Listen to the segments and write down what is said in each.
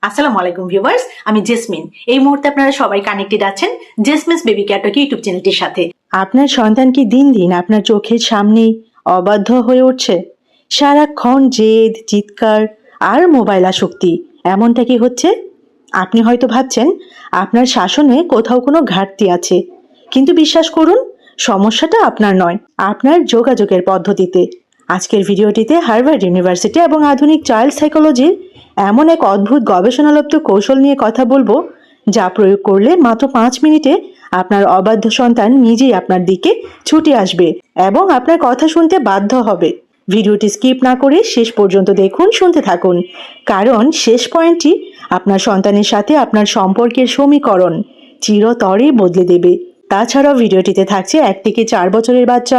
আসসালামু আলাইকুম ভিউয়ার্স, আমি জেসমিন। এই মুহূর্তে আপনারা সবাই কানেক্টেড আছেন জেসমিনস বেবি ক্যাটক ইউটিউব চ্যানেলটির সাথে। আপনার সন্তান কি দিন দিন আপনার চোখের সামনেই অবাধ্য হয়ে উঠছে? সারাক্ষণ জেদ, চিৎকার আর মোবাইল আসক্তি, এমনটা কি হচ্ছে? আপনি হয়তো ভাবছেন আপনার শাসনে কোথাও কোনো ঘাটতি আছে, কিন্তু বিশ্বাস করুন, সমস্যাটা আপনার নয়, আপনার যোগাযোগের পদ্ধতিতে। আজকের ভিডিওটিতে হার্ভার্ড ইউনিভার্সিটি এবং আধুনিক চাইল্ড সাইকোলজির এমন এক অদ্ভুত গবেষণালব্ধ কৌশল নিয়ে কথা বলবো, যা প্রয়োগ করলে মাত্র 5 মিনিটে আপনার অবাধ্য সন্তান নিজেই আপনার দিকে ছুটে আসবে এবং আপনার কথা শুনতে বাধ্য হবে। ভিডিওটি স্কিপ না করে শেষ পর্যন্ত দেখুন, শুনতে থাকুন, কারণ শেষ পয়েন্টটি আপনার সন্তানের সাথে আপনার সম্পর্কের সমীকরণ চিরতরে বদলে দেবে। তাছাড়াও ভিডিওটিতে থাকছে 1 থেকে 4 বছরের বাচ্চা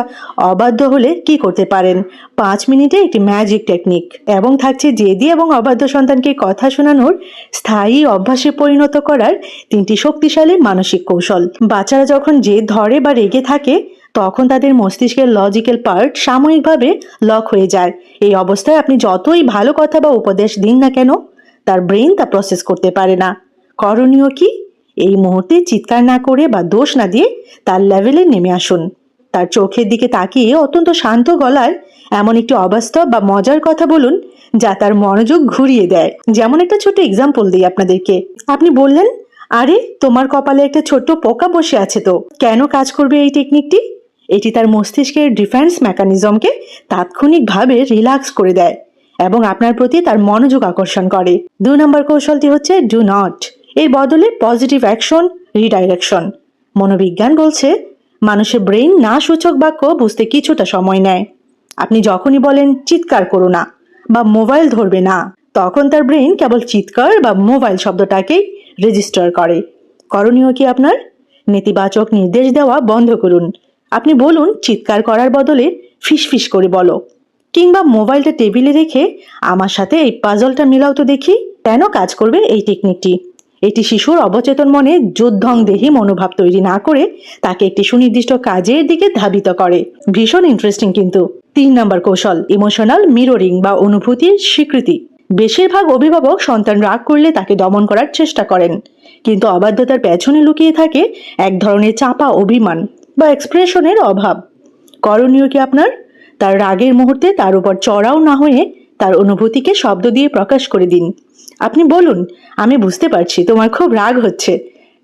অবাধ্য হলে কি করতে পারেন, 5 মিনিটে একটি ম্যাজিক টেকনিক, এবং থাকছে জেদি এবং অবাধ্য সন্তানকে কথা শোনানোর স্থায়ী অভ্যাসে পরিণত করার 3টি শক্তিশালী মানসিক কৌশল। বাচ্চারা যখন জেদ ধরে বা রেগে থাকে, তখন তাদের মস্তিষ্কের লজিক্যাল পার্ট সাময়িকভাবে লক হয়ে যায়। এই অবস্থায় আপনি যতই ভালো কথা বা উপদেশ দিন না কেন, তার ব্রেন তা প্রসেস করতে পারে না। করণীয় কি? এই মুহূর্তে চিৎকার না করে বা দোষ না দিয়ে তার লেভেলে নেমে আসুন। তার চোখের দিকে তাকিয়ে অত্যন্ত শান্ত গলায় এমন একটি অবাস্তব বা মজার কথা বলুন, যা তার মনোযোগ ঘুরিয়ে দেয়। যেমন একটা ছোট এক্সাম্পল দিই আপনাদেরকে। আপনি বললেন, আরে তোমার কপালে একটা ছোট্ট পোকা বসে আছে তো। কেন কাজ করবে এই টেকনিকটি? এটি তার মস্তিষ্কের ডিফেন্স মেকানিজমকে তাৎক্ষণিকভাবে রিল্যাক্স করে দেয় এবং আপনার প্রতি তার মনোযোগ আকর্ষণ করে। 2 নম্বর কৌশলটি হচ্ছে ডু নট। এর বদলে পজিটিভ অ্যাকশন রিডাইরেকশন। মনোবিজ্ঞান বলছে মানুষের ব্রেন না সূচক বাক্য বুঝতে কিছুটা সময় নেয়। আপনি যখনই বলেন চিৎকার করো না বা মোবাইল ধরবে না, তখন তার ব্রেন কেবল চিৎকার বা মোবাইল শব্দটাকেই রেজিস্টার করে। করণীয় কি আপনার? নেতিবাচক নির্দেশ দেওয়া বন্ধ করুন। আপনি বলুন, চিৎকার করার বদলে ফিসফিস করে বলো, কিংবা মোবাইলটা টেবিলে রেখে আমার সাথে এই পাজলটা মিলাও তো দেখি। কেন কাজ করবে এই টেকনিকটি? এটি শিশুর অবচেতন মনে যুদ্ধংদেহী মনোভাব তৈরি না করে তাকে একটি সুনির্দিষ্ট কাজের দিকে ধাবিত করে। ভীষণ ইন্টারেস্টিং কিন্তু। 3 নম্বর কৌশল ইমোশনাল মিররিং বা অনুভূতির স্বীকৃতি। বেশিরভাগ অভিভাবক সন্তান রাগ করলে তাকে দমন করার চেষ্টা করেন, কিন্তু অবাধ্যতার পেছনে লুকিয়ে থাকে এক ধরনের চাপা অভিমান বা এক্সপ্রেশনের অভাব। করণীয় কি আপনার? তার রাগের মুহূর্তে তার উপর চড়াও না হয়ে তার অনুভূতিকে শব্দ দিয়ে প্রকাশ করে দিন। আপনি বলুন, আমি বুঝতে পারছি তোমার খুব রাগ হচ্ছে,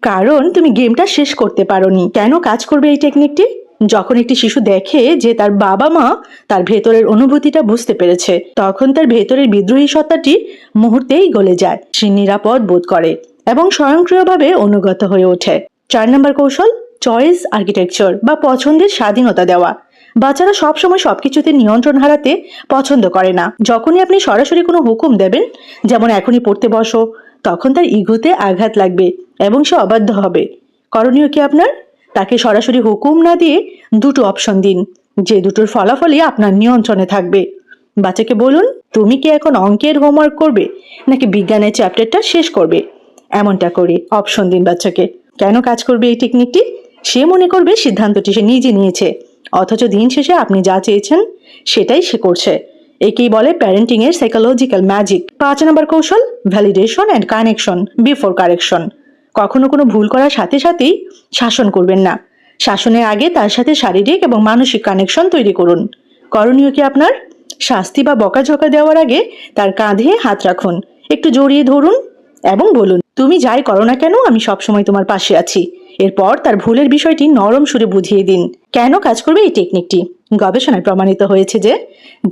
কারণ তুমি গেমটা শেষ করতে পারোনি। কেন কাজ করবে এই টেকনিকটি? যখন একটি শিশু দেখে যে তার বাবা মা তার ভেতরের অনুভূতিটা বুঝতে পেরেছে, তখন তার ভেতরের বিদ্রোহী সত্তাটি মুহূর্তেই গলে যায়। সে নিরাপদ বোধ করে এবং স্বয়ংক্রিয়ভাবে অনুগত হয়ে ওঠে। 4 নম্বর কৌশল চয়েস আর্কিটেকচার বা পছন্দের স্বাধীনতা দেওয়া। বাচ্চারা সবসময় সবকিছুতে নিয়ন্ত্রণ হারাতে পছন্দ করে না। যখনই আপনি সরাসরি কোনো হুকুম দেবেন, যেমন এখনই পড়তে বসো, তখন তার ইগোতে আঘাত লাগবে এবং সে অবাধ্য হবে। করণীয় কি আপনার? তাকে সরাসরি হুকুম না দিয়ে 2টো অপশন দিন, যে দুটোর ফলাফলই আপনার নিয়ন্ত্রণে থাকবে। বাচ্চাকে বলুন, তুমি কি এখন অঙ্কের হোমওয়ার্ক করবে নাকি বিজ্ঞানের চ্যাপ্টারটা শেষ করবে? এমনটা করে অপশন দিন বাচ্চাকে। কেন কাজ করবে এই টেকনিকটি? সে মনে করবে সিদ্ধান্তটি সে নিজে নিয়েছে, অথচ দিন শেষে আপনি যা চেয়েছেন সেটাই সে করছে। একেই বলে প্যারেন্টিং এর সাইকোলজিক্যাল ম্যাজিক। 5 নম্বর কৌশল validation and connection before correction. কখনো কোনো ভুল করার সাথে সাথেই শাসন করবেন না। শাসনের আগে তার সাথে শারীরিক এবং মানসিক কানেকশন তৈরি করুন। করণীয় কি আপনার? শাস্তি বা বকাঝকা দেওয়ার আগে তার কাঁধে হাত রাখুন, একটু জড়িয়ে ধরুন এবং বলুন, তুমি যাই করো না কেন আমি সবসময় তোমার পাশে আছি। এরপর তার ভুলের বিষয়টি নরম সুরে বুঝিয়ে দিন। কেন কাজ করবে এই টেকনিকটি? গবেষণায় প্রমাণিত হয়েছে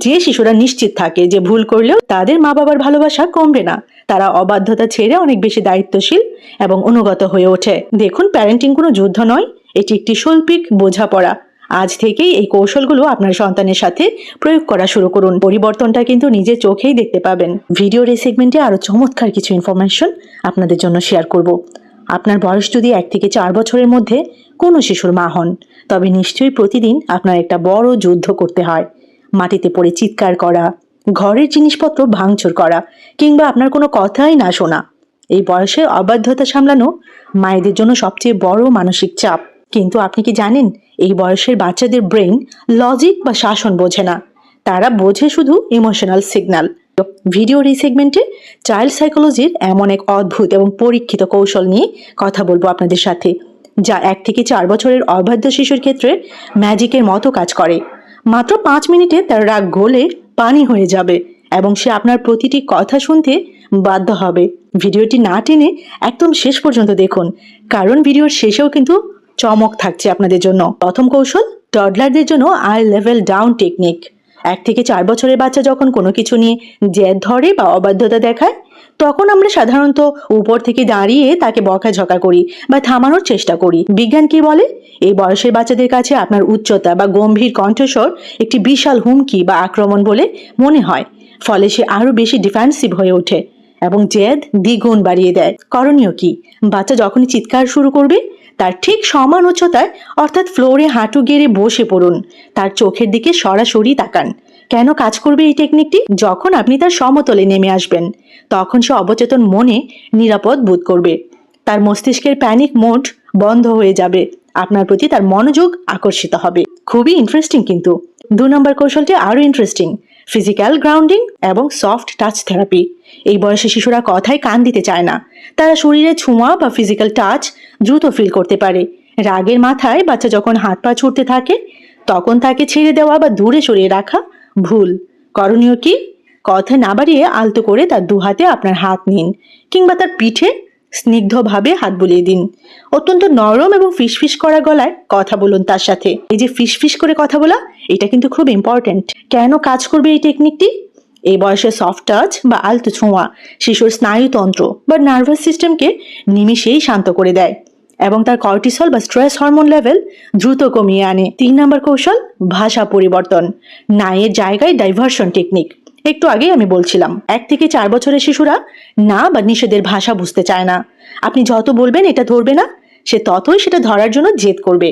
যে শিশুরা নিশ্চিত থাকে যে ভুল করলেও তাদের মা বাবার ভালোবাসা কমবে না, তারা অবাধ্যতা ছেড়ে অনেক বেশি দায়িত্বশীল এবং অনুগত হয়ে ওঠে। দেখুন, প্যারেন্টিং কোনো যুদ্ধ নয়, এটি একটি শৈল্পিক বোঝাপড়া। আজ থেকেই এই কৌশলগুলো আপনার সন্তানের সাথে প্রয়োগ করা শুরু করুন। পরিবর্তনটা কিন্তু নিজের চোখেই দেখতে পাবেন। ভিডিওর এই সেগমেন্টে আরো চমৎকার কিছু ইনফরমেশন আপনাদের জন্য শেয়ার করব। আপনার বয়স যদি 1 থেকে 4 বছরের মধ্যে কোনো শিশুর মা হন, তবে নিশ্চয়ই প্রতিদিন আপনার একটা বড় যুদ্ধ করতে হয়। মাটিতে পড়ে চিৎকার করা, ঘরের জিনিসপত্র ভাঙচুর করা, কিংবা আপনার কোনো কথাই না শোনা। এই বয়সে অবাধ্যতা সামলানো মায়েদের জন্য সবচেয়ে বড় মানসিক চাপ। কিন্তু আপনি কি জানেন, এই বয়সের বাচ্চাদের ব্রেন লজিক বা শাসন বোঝে না, তারা বোঝে শুধু ইমোশনাল সিগন্যাল। ভিডিওর এই সেগমেন্টে চাইল্ড সাইকোলজির এমন এক অদ্ভুত এবং পরীক্ষিত কৌশল নিয়ে কথা বলবো আপনাদের সাথে, যা 1 থেকে 4 বছরের অবাধ্য শিশুর ক্ষেত্রে ম্যাজিকের মতো কাজ করে। মাত্র 5 মিনিটে তার রাগ গলে পানি হয়ে যাবে এবং সে আপনার প্রতিটি কথা শুনতে বাধ্য হবে। ভিডিওটি না টেনে একদম শেষ পর্যন্ত দেখুন, কারণ ভিডিওর শেষেও কিন্তু চমক থাকছে আপনাদের জন্য। প্রথম কৌশল, টডলারদের জন্য আই লেভেল ডাউন টেকনিক। 1 থেকে 4 বছরের বাচ্চা যখন কোনো কিছু নিয়ে জেদ ধরে বা অবাধ্যতা দেখায়, তখন আমরা সাধারণত উপর থেকে দাঁড়িয়ে তাকে বকাঝকা করি বা থামানোর চেষ্টা করি। বিজ্ঞান কি বলে? এই বয়সের বাচ্চাদের কাছে আপনার উচ্চতা বা গম্ভীর কণ্ঠস্বর একটি বিশাল হুমকি বা আক্রমণ বলে মনে হয়। ফলে সে আরো বেশি ডিফেন্সিভ হয়ে ওঠে এবং জেদ দ্বিগুণ বাড়িয়ে দেয়। করণীয় কি? বাচ্চা যখনই চিৎকার শুরু করবে, তার ঠিক সমান উচ্চতায় অর্থাৎ ফ্লোরে হাঁটু গেড়ে বসে পড়ুন। তার চোখের দিকে সরাসরি তাকান। কেন কাজ করবে এই টেকনিকটি? যখন আপনি তার সমতলে নেমে আসবেন, তখন সে অবচেতন মনে নিরাপদ বোধ করবে। তার মস্তিষ্কের প্যানিক মোড বন্ধ হয়ে যাবে। আপনার প্রতি তার মনোযোগ আকর্ষিত হবে। খুবই ইন্টারেস্টিং কিন্তু। 2 নম্বর কৌশলটি আরো ইন্টারেস্টিং, ফিজিক্যাল গ্রাউন্ডিং এবং সফট টাচ থেরাপি। এই বয়সে শিশুরা কথায় কান দিতে চায় না। তারা শরীরে ছোঁয়া বা ফিজিক্যাল টাচ দ্রুত ফিল করতে পারে। রাগের মাথায় বাচ্চা যখন হাত পা ছুটতে থাকে, তখন তাকে ছেড়ে দেওয়া বা দূরে সরিয়ে রাখা ভুল। করণীয় কি? কথা না বাড়িয়ে আলতো করে তার 2 হাতে আপনার হাত নিন, কিংবা তার পিঠে স্নিগ্ধভাবে হাত বুলিয়ে দিন। অত্যন্ত নরম এবং ফিসফিস করা গলায় কথা বলুন তার সাথে। এই যে ফিসফিস করে কথা বলা, এটা কিন্তু খুব ইম্পর্ট্যান্ট। কেন কাজ করবে এই টেকনিকটি? এই বয়সে সফট টাচ বা আলতো ছোঁয়া শিশুর স্নায়ুতন্ত্র বা নার্ভাস সিস্টেমকে নিমিষেই শান্ত করে দেয় এবং তার কর্টিসল বা স্ট্রেস হরমোন লেভেল দ্রুত কমিয়ে আনে। 3 নম্বর কৌশল, ভাষা পরিবর্তন, নায়ের জায়গায় ডাইভার্সন টেকনিক। একটু আগেই আমি বলছিলাম, 1 থেকে 4 বছরের শিশুরা না বা নিষেধের ভাষা বুঝতে চায় না। আপনি যত বলবেন এটা ধরবে না, সে ততই সেটা ধরার জন্য জেদ করবে।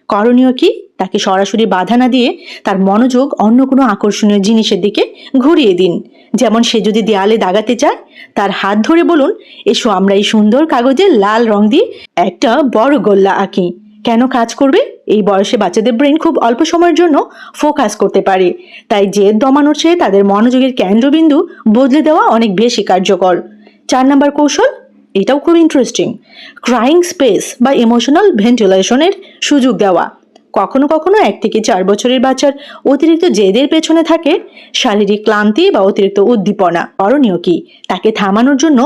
করণীয় কি? তাকে সরাসরি বাধা না দিয়ে তার মনোযোগ অন্য কোনো আকর্ষণীয় জিনিসের দিকে ঘুরিয়ে দিন। যেমন সে যদি দেয়ালে দাগাতে চায়, তার হাত ধরে বলুন, এসো আমরা এই সুন্দর কাগজে লাল রং দিয়ে একটা বড় গোল্লা আঁকি। কেন কাজ করবে? এই বয়সে বাচ্চাদের ব্রেন খুব অল্প সময়ের জন্য ফোকাস করতে পারে, তাই জেদ দমানোর চেয়ে তাদের মনোযোগের কেন্দ্রবিন্দু বদলে দেওয়া অনেক বেশি কার্যকর। 4 নম্বর কৌশল, এটাও খুব ইন্টারেস্টিং, ক্রাইং স্পেস বা ইমোশনাল ভেন্টিলেশনের সুযোগ দেওয়া। কখনো কখনো 1 থেকে 4 বছরের বাচ্চার অতিরিক্ত জেদের পেছনে থাকে শারীরিক ক্লান্তি বা অতিরিক্ত উদ্দীপনা। করণীয় কি? তাকে থামানোর জন্য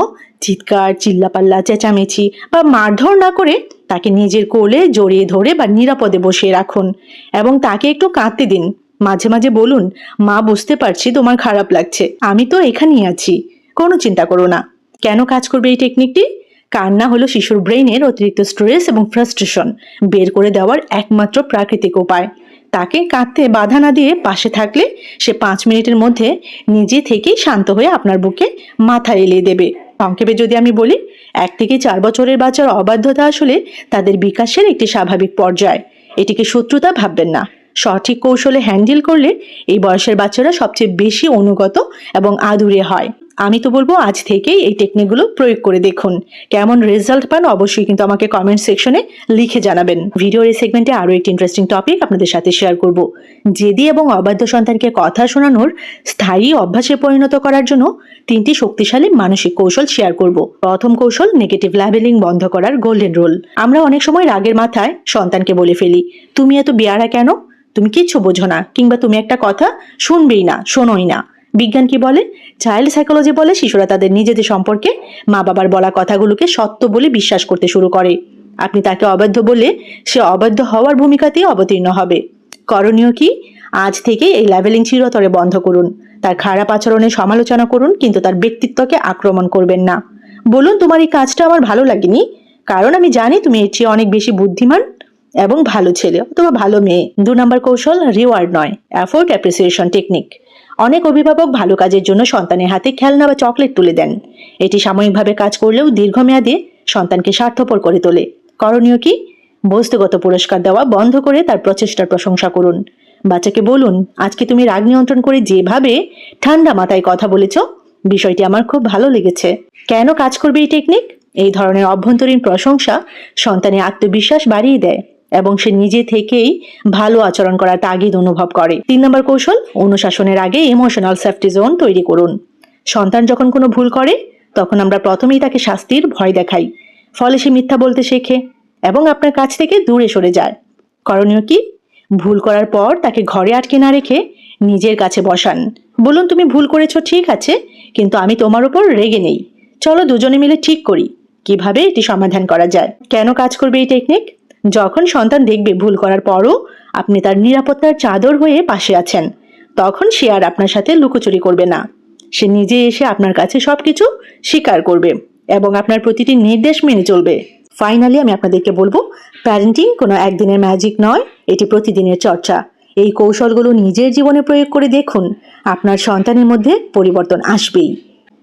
চিৎকার, চিল্লাপাল্লা, চেঁচামেচি বা মারধর না করে তাকে নিজের কোলে জড়িয়ে ধরে বা নিরাপদে বসিয়ে রাখুন এবং তাকে একটু কাঁদতে দিন। মাঝে মাঝে বলুন, মা বুঝতে পারছি তোমার খারাপ লাগছে, আমি তো এখানেই আছি, কোনো চিন্তা করো না। কেন কাজ করবে এই টেকনিকটি? কান্না হলো শিশুর ব্রেইনের অতিরিক্ত স্ট্রেস এবং ফ্রাস্ট্রেশন বের করে দেওয়ার একমাত্র প্রাকৃতিক উপায়। তাকে কাঁদতে বাধা না দিয়ে পাশে থাকলে সে 5 মিনিটের মধ্যে নিজে থেকেই শান্ত হয়ে আপনার বুকে মাথা এলিয়ে দেবে। সংক্ষেপে যদি আমি বলি, 1 থেকে 4 বছরের বাচ্চার অবাধ্যতা আসলে তাদের বিকাশের একটি স্বাভাবিক পর্যায়। এটিকে শত্রুতা ভাববেন না। সঠিক কৌশলে হ্যান্ডেল করলে এই বয়সের বাচ্চারা সবচেয়ে বেশি অনুগত এবং আদুরে হয়। আমি তো বলবো আজ থেকেই এই টেকনিকগুলো প্রয়োগ করে দেখুন। কেমন রেজাল্ট পান অবশ্যই কিন্তু আমাকে কমেন্ট সেকশনে লিখে জানাবেন। ভিডিওর এই সেগমেন্টে আরো একটি ইন্টারেস্টিং টপিক আপনাদের সাথে শেয়ার করব। জেদি এবং অবাধ্য সন্তানকে কথা শোনানোর স্থায়ী অভ্যাসে পরিণত করার জন্য 3টি শক্তিশালী মানসিক কৌশল শেয়ার করব। প্রথম কৌশল, নেগেটিভ লেবেলিং বন্ধ করার গোল্ডেন রুল। আমরা অনেক সময় রাগের মাথায় সন্তানকে বলে ফেলি, তুমি এত বেয়ারা কেন, তুমি কিচ্ছু বোঝো না, কিংবা তুমি একটা কথা শুনবেই না, শোনোই না। বিজ্ঞান কি বলে? চাইল্ড সাইকোলজি বলে শিশুরা তাদের নিজেদের সম্পর্কে মা বাবার বলা কথাগুলোকে সত্য বলে বিশ্বাস করতে শুরু করে। আপনি তাকে অবাধ্য বলে সে অবাধ্য হওয়ার ভূমিকাতেই অবতীর্ণ হবে। করণীয় কি? আজ থেকে এই লেভেলিং চিরতরে বন্ধ করুন। তার খারাপ আচরণের সমালোচনা করুন, কিন্তু তার ব্যক্তিত্বকে আক্রমণ করবেন না। বলুন, তোমার এই কাজটা আমার ভালো লাগেনি, কারণ আমি জানি তুমি এর চেয়ে অনেক বেশি বুদ্ধিমান এবং ভালো ছেলে অথবা ভালো মেয়ে। 2 নম্বর কৌশল, রিওয়ার্ড নয়, এফোর্ট অ্যাপ্রিসিয়েশন টেকনিক। অনেক অভিভাবক ভালো কাজের জন্য সন্তানের হাতে খেলনা বা চকলেট তুলে দেন। এটি সাময়িকভাবে কাজ করলেও দীর্ঘমেয়াদে সন্তানকে স্বার্থপর করে তোলে। করণীয় কি? বস্তুগত পুরস্কার দেওয়া বন্ধ করে তার প্রচেষ্টার প্রশংসা করুন। বাচ্চাকে বলুন, আজকে তুমি রাগ নিয়ন্ত্রণ করে যেভাবে ঠান্ডা মাথায় কথা বলেছ, বিষয়টি আমার খুব ভালো লেগেছে। কেন কাজ করবে এই টেকনিক? এই ধরনের অভ্যন্তরীণ প্রশংসা সন্তানের আত্মবিশ্বাস বাড়িয়ে দেয় এবং সে নিজে থেকেই ভালো আচরণ করার তাগিদ অনুভব করে। 3 নম্বর কৌশল, অনুশাসনের আগে ইমোশনাল সেফটি জোন তৈরি করুন। সন্তান যখন কোনো ভুল করে তখন আমরা প্রথমেই তাকে শাস্তির ভয় দেখাই, ফলে সে মিথ্যা বলতে শেখে এবং আপনার কাছ থেকে দূরে সরে যায়। করণীয় কি? ভুল করার পর তাকে ঘরে আটকে না রেখে নিজের কাছে বসান। বলুন, তুমি ভুল করেছো ঠিক আছে, কিন্তু আমি তোমার উপর রেগে নেই। চলো দুজনে মিলে ঠিক করি কিভাবে এটি সমাধান করা যায়। কেন কাজ করবে এই টেকনিক? যখন সন্তান দেখবে ভুল করার পরও আপনি তার নিরাপত্তার চাদর হয়ে পাশে আছেন, তখন সে আর আপনার সাথে লুকোচুরি করবে না। সে নিজে এসে আপনার কাছে সবকিছু স্বীকার করবে এবং আপনার প্রতিটি নির্দেশ মেনে চলবে। ফাইনালি আমি আপনাদেরকে বলবো, প্যারেন্টিং কোনো একদিনের ম্যাজিক নয়, এটি প্রতিদিনের চর্চা। এই কৌশলগুলো নিজের জীবনে প্রয়োগ করে দেখুন, আপনার সন্তানের মধ্যে পরিবর্তন আসবেই।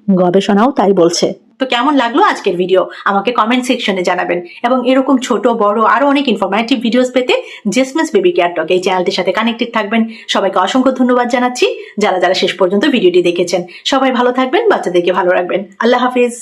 গবেষণাও তাই বলছে। তো কেমন লাগলো আজকের ভিডিও আমাকে কমেন্ট সেকশনে জানাবেন, এবং এরকম ছোট বড় আরো অনেক ইনফরমেটিভ ভিডিওস পেতে জেসমিন্স বেবি কেয়ার টক এই চ্যানেলটির সাথে কানেক্টেড থাকবেন। সবাইকে অসংখ্য ধন্যবাদ জানাচ্ছি যারা যারা শেষ পর্যন্ত ভিডিওটি দেখেছেন। সবাই ভালো থাকবেন, বাচ্চাদেরকে ভালো রাখবেন। আল্লাহ হাফিজ।